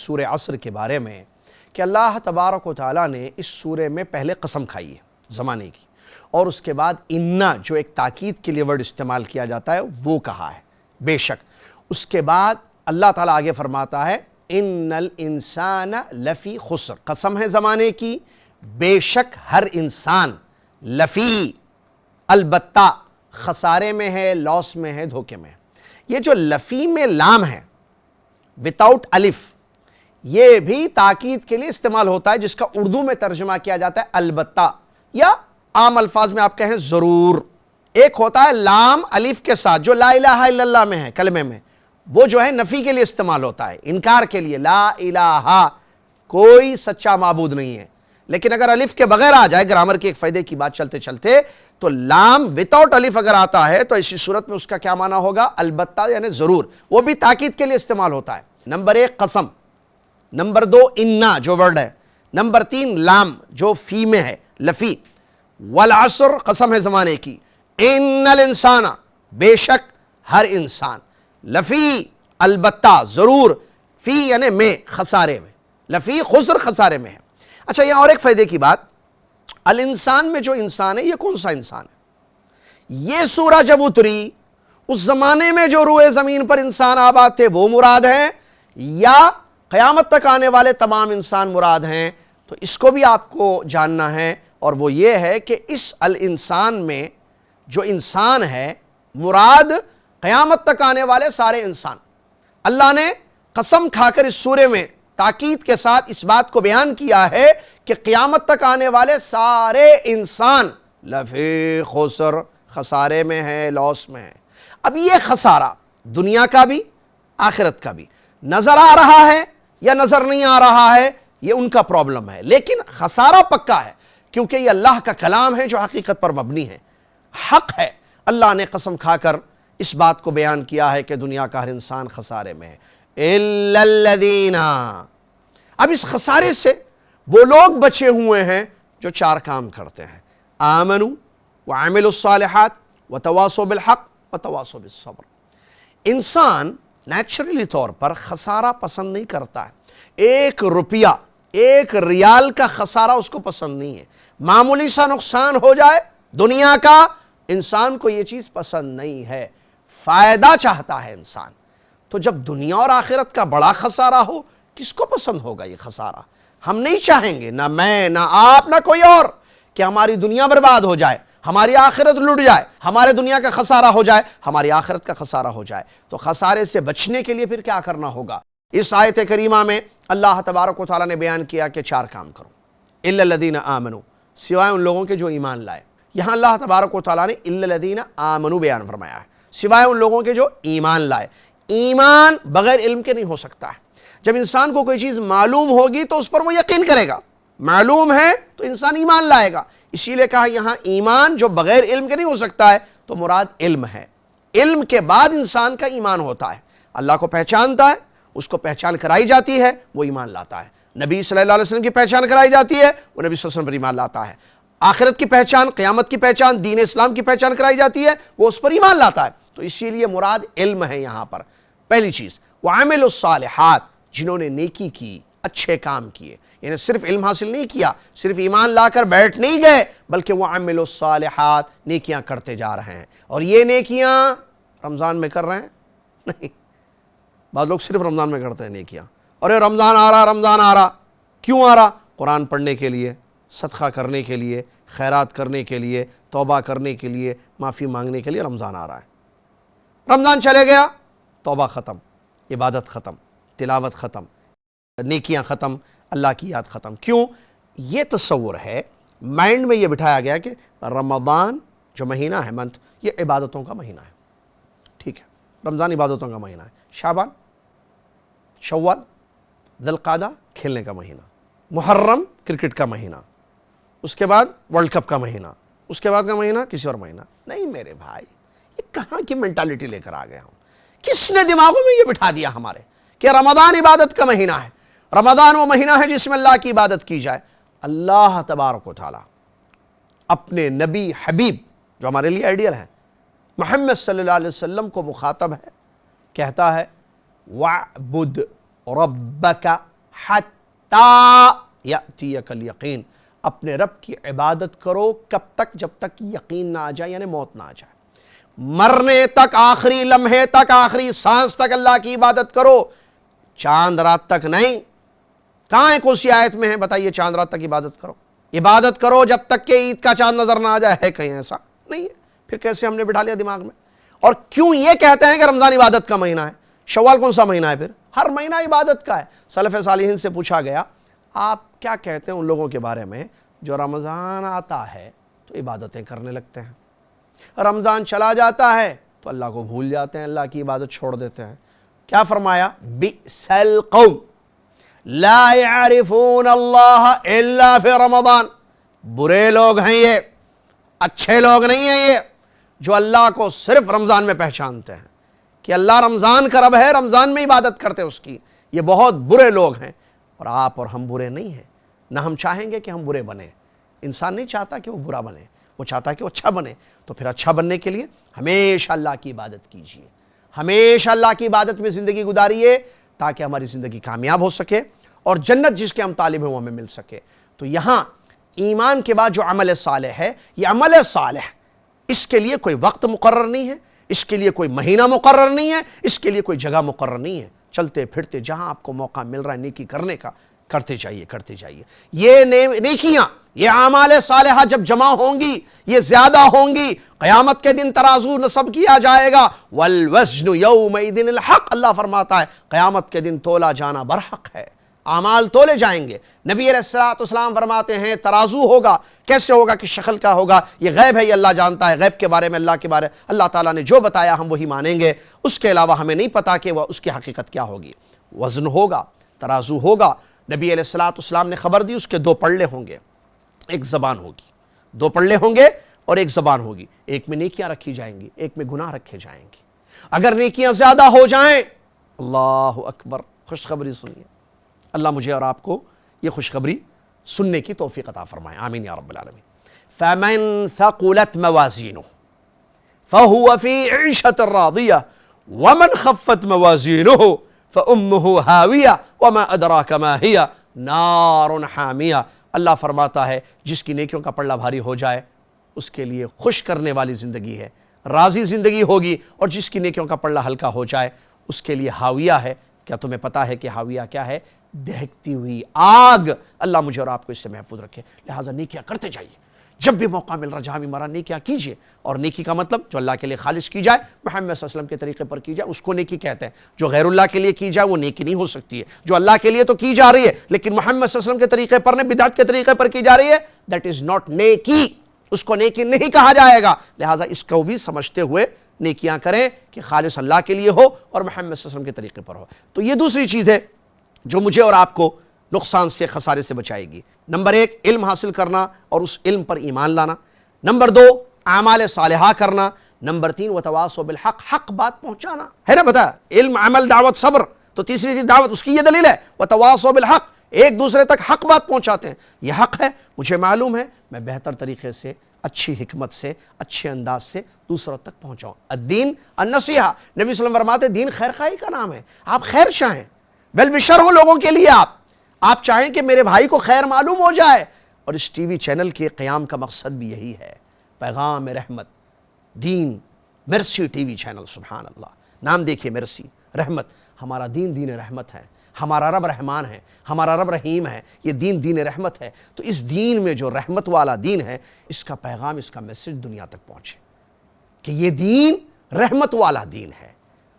سورہ عصر کے بارے میں کہ اللہ تبارک و تعالیٰ نے اس سورہ میں پہلے قسم کھائی ہے زمانے کی، اور اس کے بعد اِنَّا جو ایک تاکید کے لیے ورڈ استعمال کیا جاتا ہے وہ کہا ہے بے شک۔ اس کے بعد اللہ تعالیٰ آگے فرماتا ہے اِنَّ الْإِنسَانَ لَفِي خُسْرٍ، قسم ہے زمانے کی، بے شک ہر انسان لفی البتہ خسارے میں ہے، لاس میں ہے، دھوکے میں ہے۔ یہ جو لفی میں لام ہے without الف، یہ بھی تاکید کے لیے استعمال ہوتا ہے، جس کا اردو میں ترجمہ کیا جاتا ہے البتہ، یا عام الفاظ میں آپ کہیں ضرور۔ ایک ہوتا ہے لام الف کے ساتھ جو لا الہ الا اللہ میں ہے، کلمے میں، وہ جو ہے نفی کے لیے استعمال ہوتا ہے، انکار کے لیے، لا الہ، کوئی سچا معبود نہیں ہے۔ لیکن اگر الف کے بغیر آ جائے، گرامر کی ایک فائدے کی بات چلتے چلتے، تو لام without الف اگر آتا ہے تو اسی صورت میں اس کا کیا معنی ہوگا؟ البتہ یعنی ضرور، وہ بھی تاکید کے لیے استعمال ہوتا ہے۔ نمبر ایک قسم، نمبر دو اِنَّا جو ورڈ ہے، نمبر تین لام جو فی میں ہے، لفی۔ والعصر قسم ہے زمانے کی، اِنَّ الْإِنسَانَ بے شک ہر انسان، لفی البتہ ضرور، فی یعنی میں خسارے میں، لفی خسر خسارے میں ہے۔ اچھا یہاں اور ایک فائدے کی بات، الانسان میں جو انسان ہے یہ کون سا انسان ہے؟ یہ سورہ جب اتری اس زمانے میں جو روئے زمین پر انسان آباد تھے وہ مراد ہیں، یا قیامت تک آنے والے تمام انسان مراد ہیں؟ تو اس کو بھی آپ کو جاننا ہے، اور وہ یہ ہے کہ اس الانسان میں جو انسان ہے مراد قیامت تک آنے والے سارے انسان۔ اللہ نے قسم کھا کر اس سورے میں تاکید کے ساتھ اس بات کو بیان کیا ہے کہ قیامت تک آنے والے سارے انسان لفی خسر، خسارے میں ہے، لاس میں ہے۔ اب یہ خسارہ دنیا کا بھی آخرت کا بھی نظر آ رہا ہے یا نظر نہیں آ رہا ہے، یہ ان کا پرابلم ہے، لیکن خسارہ پکا ہے، کیونکہ یہ اللہ کا کلام ہے جو حقیقت پر مبنی ہے، حق ہے۔ اللہ نے قسم کھا کر اس بات کو بیان کیا ہے کہ دنیا کا ہر انسان خسارے میں ہے، إِلَّا الَّذِينَ۔ اب اس خسارے سے وہ لوگ بچے ہوئے ہیں جو چار کام کرتے ہیں، آمنوا وعملوا الصالحات وتواصوا بالحق وتواصوا بالصبر۔ انسان نیچرلی طور پر خسارہ پسند نہیں کرتا ہے، ایک روپیہ، ایک ریال کا خسارہ اس کو پسند نہیں ہے۔ معمولی سا نقصان ہو جائے دنیا کا، انسان کو یہ چیز پسند نہیں ہے، فائدہ چاہتا ہے انسان۔ تو جب دنیا اور آخرت کا بڑا خسارہ ہو، کس کو پسند ہوگا یہ خسارہ؟ ہم نہیں چاہیں گے، نہ میں، نہ آپ، نہ کوئی اور، کہ ہماری دنیا برباد ہو جائے، ہماری آخرت لٹ جائے، ہمارے دنیا کا خسارہ ہو جائے، ہماری آخرت کا خسارہ ہو جائے۔ تو خسارے سے بچنے کے لیے پھر کیا کرنا ہوگا؟ اس آیت کریمہ میں اللہ تبارک و تعالیٰ نے بیان کیا کہ چار کام کرو، إِلَّا الَّذِينَ آمَنُوا، سوائے ان لوگوں کے جو ایمان لائے۔ یہاں اللہ تبارک و تعالیٰ نے إِلَّا الَّذِينَ آمَنُوا بیان فرمایا ہے، سوائے ان لوگوں کے جو ایمان لائے۔ ایمان بغیر علم کے نہیں ہو سکتا ہے۔ جب انسان کو کوئی چیز معلوم ہوگی تو اس پر وہ یقین کرے گا، معلوم ہے تو انسان ایمان لائے گا۔ اسی لیے کہا یہاں ایمان جو بغیر علم کے نہیں ہو سکتا ہے، تو مراد علم ہے۔ علم کے بعد انسان کا ایمان ہوتا ہے، اللہ کو پہچانتا ہے، اس کو پہچان کرائی جاتی ہے، وہ ایمان لاتا ہے۔ نبی صلی اللہ علیہ وسلم کی پہچان کرائی جاتی ہے، وہ نبی صلی اللہ علیہ وسلم پر ایمان لاتا ہے۔ آخرت کی پہچان، قیامت کی پہچان، دین اسلام کی پہچان کرائی جاتی ہے، وہ اس پر ایمان لاتا ہے۔ تو اسی لیے مراد علم ہے یہاں پر۔ پہلی چیز وَعَمِلُوا الصَّالِحَاتِ، جنہوں نے نیکی کی، اچھے کام کیے، یعنی صرف علم حاصل نہیں کیا، صرف ایمان لا کر بیٹھ نہیں گئے، بلکہ وَعَمِلُوا الصَّالِحَاتِ، نیکیاں کرتے جا رہے ہیں۔ اور یہ نیکیاں رمضان میں کر رہے ہیں؟ نہیں، بعض لوگ صرف رمضان میں کرتے ہیں نیکیاں، اور یہ رمضان آ رہا، رمضان آ رہا، کیوں آ رہا؟ قرآن پڑھنے کے لیے، صدقہ کرنے کے لیے، خیرات کرنے کے لیے، توبہ کرنے کے لیے، معافی مانگنے کے لیے رمضان آ رہا ہے۔ رمضان چلے گیا، توبہ ختم، عبادت ختم، تلاوت ختم، نیکیاں ختم، اللہ کی یاد ختم۔ کیوں؟ یہ تصور ہے، مائنڈ میں یہ بٹھایا گیا کہ رمضان جو مہینہ ہے، منتھ، یہ عبادتوں کا مہینہ ہے۔ ٹھیک ہے، رمضان عبادتوں کا مہینہ ہے، شعبان، شوال، ذی القعدہ کھیلنے کا مہینہ، محرم کرکٹ کا مہینہ، اس کے بعد ورلڈ کپ کا مہینہ، اس کے بعد کا مہینہ کسی اور مہینہ۔ نہیں میرے بھائی، یہ کہاں کی مینٹالٹی لے کر آ گئے ہم؟ کس نے دماغوں میں یہ بٹھا دیا ہمارے کہ رمضان عبادت کا مہینہ ہے، رمضان وہ مہینہ ہے جس میں اللہ کی عبادت کی جائے؟ اللہ تبارک و تعالیٰ اپنے نبی حبیب جو ہمارے لیے آئیڈیل ہیں، محمد صلی اللہ علیہ وسلم کو مخاطب ہے، کہتا ہے وَعْبُدْ، ربک حتی یأتیک الیقین، اپنے رب کی عبادت کرو کب تک؟ جب تک یقین نہ آ جائے، یعنی موت نہ آ جائے، مرنے تک، آخری لمحے تک، آخری سانس تک اللہ کی عبادت کرو، چاند رات تک نہیں۔ کہاں ہے کون سی آیت میں ہے بتائیے چاند رات تک عبادت کرو؟ عبادت کرو جب تک کہ عید کا چاند نظر نہ آ جائے، ہے کہیں ایسا؟ نہیں ہے۔ پھر کیسے ہم نے بٹھا لیا دماغ میں؟ اور کیوں یہ کہتے ہیں کہ رمضان عبادت کا مہینہ ہے؟ شوال کون سا مہینہ ہے پھر؟ ہر مہینہ عبادت کا ہے۔ سلف صالحین سے پوچھا گیا آپ کیا کہتے ہیں ان لوگوں کے بارے میں جو رمضان آتا ہے تو عبادتیں کرنے لگتے ہیں، رمضان چلا جاتا ہے تو اللہ کو بھول جاتے ہیں، اللہ کی عبادت چھوڑ دیتے ہیں؟ کیا فرمایا؟ بئس القوم لا يعرفون اللہ الا فی رمضان، برے لوگ ہیں یہ، اچھے لوگ نہیں ہیں یہ، جو اللہ کو صرف رمضان میں پہچانتے ہیں کہ اللہ رمضان کا رب ہے، رمضان میں عبادت کرتے اس کی، یہ بہت برے لوگ ہیں۔ اور آپ اور ہم برے نہیں ہیں، نہ ہم چاہیں گے کہ ہم برے بنیں۔ انسان نہیں چاہتا کہ وہ برا بنے، وہ چاہتا ہے کہ وہ اچھا بنے۔ تو پھر اچھا بننے کے لیے ہمیشہ اللہ کی عبادت کیجیے، ہمیشہ اللہ کی عبادت میں زندگی گزاریے تاکہ ہماری زندگی کامیاب ہو سکے اور جنت جس کے ہم طالب ہیں وہ ہمیں مل سکے۔ تو یہاں ایمان کے بعد جو عمل صالح ہے، یہ عمل صالح، اس کے لیے کوئی وقت مقرر نہیں ہے، اس کے لیے کوئی مہینہ مقرر نہیں ہے، اس کے لیے کوئی جگہ مقرر نہیں ہے۔ چلتے پھرتے جہاں آپ کو موقع مل رہا ہے نیکی کرنے کا، کرتے جائیے، کرتے جائیے۔ یہ نیکیاں، یہ اعمال صالحہ جب جمع ہوں گی، یہ زیادہ ہوں گی، قیامت کے دن ترازو نصب کیا جائے گا، والوزن یومئذ الحق، اللہ فرماتا ہے قیامت کے دن تولا جانا برحق ہے، اعمال تولے جائیں گے۔ نبی علیہ السلام فرماتے ہیں ترازو ہوگا، کیسے ہوگا؟ کہ شکل کا ہوگا، یہ غیب ہے، یہ اللہ جانتا ہے، غیب کے بارے میں اللہ کے بارے اللہ تعالیٰ نے جو بتایا ہم وہی مانیں گے، اس کے علاوہ ہمیں نہیں پتا کہ وہ اس کی حقیقت کیا ہوگی۔ وزن ہوگا، ترازو ہوگا، نبی علیہ السلام نے خبر دی اس کے دو پلڑے ہوں گے، ایک زبان ہوگی، دو پلڑے ہوں گے اور ایک زبان ہوگی، ایک میں نیکیاں رکھی جائیں گی، ایک میں گناہ رکھے جائیں گے۔ اگر نیکیاں زیادہ ہو جائیں، اللہ اکبر، خوشخبری سنیے، اللہ مجھے اور آپ کو یہ خوشخبری سننے کی توفیق عطا فرمائے، آمین یا رب العالمین۔ فَمَن ثَقُلَتْ مَوَازِينُهُ فَهُوَ فِي عِيشَةٍ رَاضِيَةٍ وَمَنْ خَفَّتْ مَوَازِينُهُ فَأُمُّهُ هَاوِيَةٌ وَمَا أَدْرَاكَ مَا هِيَ نَارٌ حَامِيَةٌ۔ اللہ فرماتا ہے جس کی نیکیوں کا پلڑا بھاری ہو جائے اس کے لیے خوش کرنے والی زندگی ہے، راضی زندگی ہوگی، اور جس کی نیکیوں کا پلڑا ہلکا ہو جائے اس کے لیے ہاویہ ہے۔ کیا تمہیں پتا ہے کہ ہاویہ کیا ہے؟ دہکتی ہوئی آگ۔ اللہ مجھے اور آپ کو اس سے محفوظ رکھے، لہٰذا نیکیاں کرتے جائیے، جب بھی موقع مل رہا جہاں بھی مرا نیکیاں کیجیے۔ اور نیکی کا مطلب جو اللہ کے لیے خالص کی جائے، محمد صلی اللہ علیہ وسلم کے طریقے پر کی جائے، اس کو نیکی کہتے ہیں۔ جو غیر اللہ کے لیے کی جائے وہ نیکی نہیں ہو سکتی ہے۔ جو اللہ کے لیے تو کی جا رہی ہے لیکن محمد صلی اللہ علیہ وسلم کے طریقے پر نہیں، بدعت کے طریقے پر کی جا رہی ہے، دیٹ از ناٹ نیکی، اس کو نیکی نہیں کہا جائے گا۔ لہٰذا اس کو بھی سمجھتے ہوئے نیکیاں کریں کہ خالص اللہ کے لیے ہو اور محمد صلی اللہ علیہ وسلم کے طریقے پر ہو۔ تو یہ دوسری چیز ہے جو مجھے اور آپ کو نقصان سے، خسارے سے بچائے گی۔ نمبر ایک، علم حاصل کرنا اور اس علم پر ایمان لانا۔ نمبر دو، اعمال صالحہ کرنا۔ نمبر تین، وتواصوا بالحق، حق بات پہنچانا ہے نا، بتا علم، عمل، دعوت، صبر۔ تو تیسری چیز دعوت، اس کی یہ دلیل ہے وتواصوا بالحق، ایک دوسرے تک حق بات پہنچاتے ہیں۔ یہ حق ہے، مجھے معلوم ہے، میں بہتر طریقے سے، اچھی حکمت سے، اچھے انداز سے دوسروں تک پہنچاؤں۔ الدین النصیحہ، نبی صلی اللہ علیہ وسلم فرماتے دین خیر خواہی کا نام ہے، آپ خیر چاہیں، ویل وشر ہو لوگوں کے لیے، آپ چاہیں کہ میرے بھائی کو خیر معلوم ہو جائے۔ اور اس ٹی وی چینل کے قیام کا مقصد بھی یہی ہے، پیغام رحمت، دین مرسی ٹی وی چینل، سبحان اللہ، نام دیکھیے مرسی، رحمت، ہمارا دین دین رحمت ہے، ہمارا رب رحمان ہے، ہمارا رب رحیم ہے، یہ دین دین رحمت ہے۔ تو اس دین میں جو رحمت والا دین ہے، اس کا پیغام، اس کا میسج دنیا تک پہنچے کہ یہ دین رحمت والا دین ہے،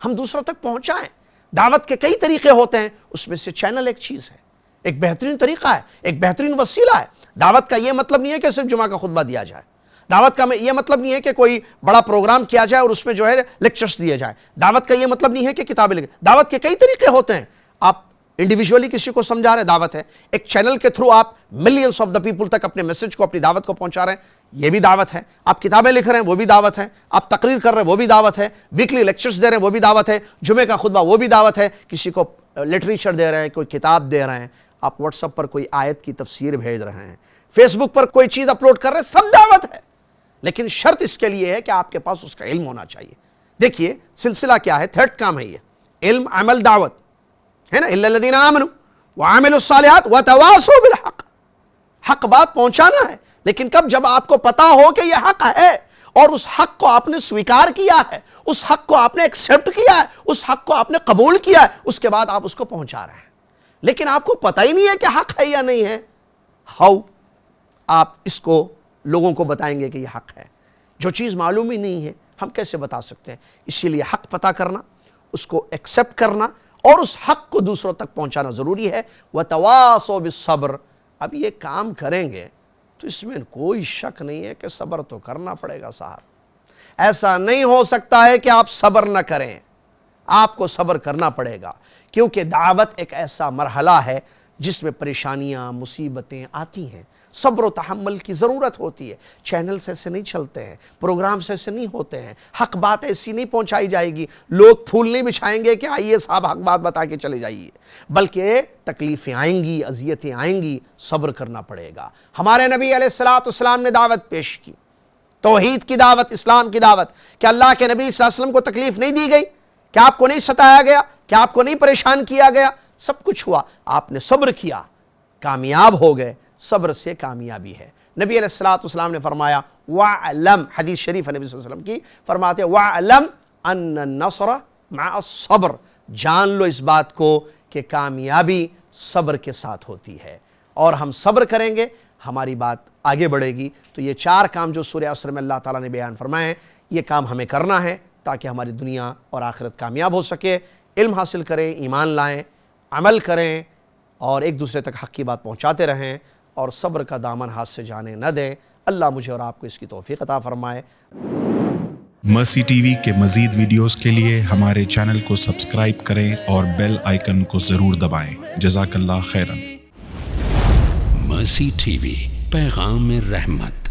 ہم دوسروں تک پہنچائیں۔ دعوت کے کئی طریقے ہوتے ہیں، اس میں سے چینل ایک چیز ہے، ایک بہترین طریقہ ہے، ایک بہترین وسیلہ ہے۔ دعوت کا یہ مطلب نہیں ہے کہ صرف جمعہ کا خطبہ دیا جائے، دعوت کا یہ مطلب نہیں ہے کہ کوئی بڑا پروگرام کیا جائے اور اس میں جو ہے لیکچرز دیے جائیں، دعوت کا یہ مطلب نہیں ہے کہ کتابیں لکھیں۔ دعوت کے کئی طریقے ہوتے ہیں، آپ انڈیویجولی کسی کو سمجھا رہے ہیں، دعوت ہے۔ ایک چینل کے تھرو آپ ملینز آف دا پیپل تک اپنے میسج کو، اپنی دعوت کو پہنچا رہے ہیں، یہ بھی دعوت ہے۔ آپ کتابیں لکھ رہے ہیں، وہ بھی دعوت ہے۔ آپ تقریر کر رہے ہیں، وہ بھی دعوت ہے۔ ویکلی لیکچرز دے رہے ہیں، وہ بھی دعوت ہے۔ جمعے کا خطبہ، وہ بھی دعوت ہے۔ کسی کو لٹریچر دے رہے ہیں، کوئی کتاب دے رہے ہیں، آپ واٹس ایپ پر کوئی آیت کی تفسیر بھیج رہے ہیں، فیس بک پر کوئی چیز اپلوڈ کر رہے ہیں، سب دعوت ہے۔ لیکن شرط اس کے لیے ہے کہ آپ کے پاس اس کا علم ہونا چاہیے۔ دیکھیے سلسلہ کیا ہے، تھرڈ کام ہے یہ، علم، عمل، دعوت۔ ہے نا، الا الذین آمنوا وعملوا الصالحات وتواصوا بالحق، حق بات پہنچانا ہے، لیکن کب؟ جب آپ کو پتا ہو کہ یہ حق ہے اور اس حق کو آپ نے سویکار کیا ہے، اس حق کو آپ نے ایکسیپٹ کیا ہے، اس حق کو آپ نے قبول کیا ہے، اس کے بعد آپ اس کو پہنچا رہے ہیں۔ لیکن آپ کو پتہ ہی نہیں ہے کہ حق ہے یا نہیں ہے، ہاؤ آپ اس کو لوگوں کو بتائیں گے کہ یہ حق ہے؟ جو چیز معلوم ہی نہیں ہے ہم کیسے بتا سکتے ہیں؟ اسی لیے حق پتہ کرنا، اس کو ایکسیپٹ کرنا اور اس حق کو دوسروں تک پہنچانا ضروری ہے۔ وَتَوَاصَوْا بِالصَّبْرِ، اب یہ کام کریں گے تو اس میں کوئی شک نہیں ہے کہ صبر تو کرنا پڑے گا صاحب۔ ایسا نہیں ہو سکتا ہے کہ آپ صبر نہ کریں، آپ کو صبر کرنا پڑے گا، کیونکہ دعوت ایک ایسا مرحلہ ہے جس میں پریشانیاں، مصیبتیں آتی ہیں، صبر و تحمل کی ضرورت ہوتی ہے۔ چینلز ایسے نہیں چلتے ہیں، پروگرامز ایسے نہیں ہوتے ہیں، حق بات ایسی نہیں پہنچائی جائے گی، لوگ پھول نہیں بچھائیں گے کہ آئیے صاحب حق بات بتا کے چلے جائیے، بلکہ تکلیفیں آئیں گی، اذیتیں آئیں گی، صبر کرنا پڑے گا۔ ہمارے نبی علیہ السلام نے دعوت پیش کی، توحید کی دعوت، اسلام کی دعوت، کہ اللہ کے نبی صلی اللہ علیہ وسلم کو تکلیف نہیں دی گئی، کہ آپ کو نہیں ستایا گیا، کہ آپ کو نہیں پریشان کیا گیا، سب کچھ ہوا، آپ نے صبر کیا، کامیاب ہو گئے۔ صبر سے کامیابی ہے۔ نبی علیہ السلام نے فرمایا وَعْلَمْ، حدیث شریف ہے نبی صلی اللہ علیہ وسلم کی، فرماتے ہیں وَعْلَمْ أَنَّ النَّصْرَ مَعَ الصَّبْرِ، جان لو اس بات کو کہ کامیابی صبر کے ساتھ ہوتی ہے، اور ہم صبر کریں گے ہماری بات آگے بڑھے گی۔ تو یہ 4 کام جو سورہ عصر میں اللہ تعالیٰ نے بیان فرمائے ہیں، یہ کام ہمیں کرنا ہے تاکہ ہماری دنیا اور آخرت کامیاب ہو سکے۔ علم حاصل کریں، ایمان لائیں، عمل کریں، اور ایک دوسرے تک حق کی بات پہنچاتے رہیں، اور صبر کا دامن ہاتھ سے جانے نہ دیں۔ اللہ مجھے اور آپ کو اس کی توفیق عطا فرمائے۔ مرسی ٹی وی کے مزید ویڈیوز کے لیے ہمارے چینل کو سبسکرائب کریں اور بیل آئیکن کو ضرور دبائیں۔ جزاک اللہ خیرن۔ مرسی ٹی وی، پیغام رحمت۔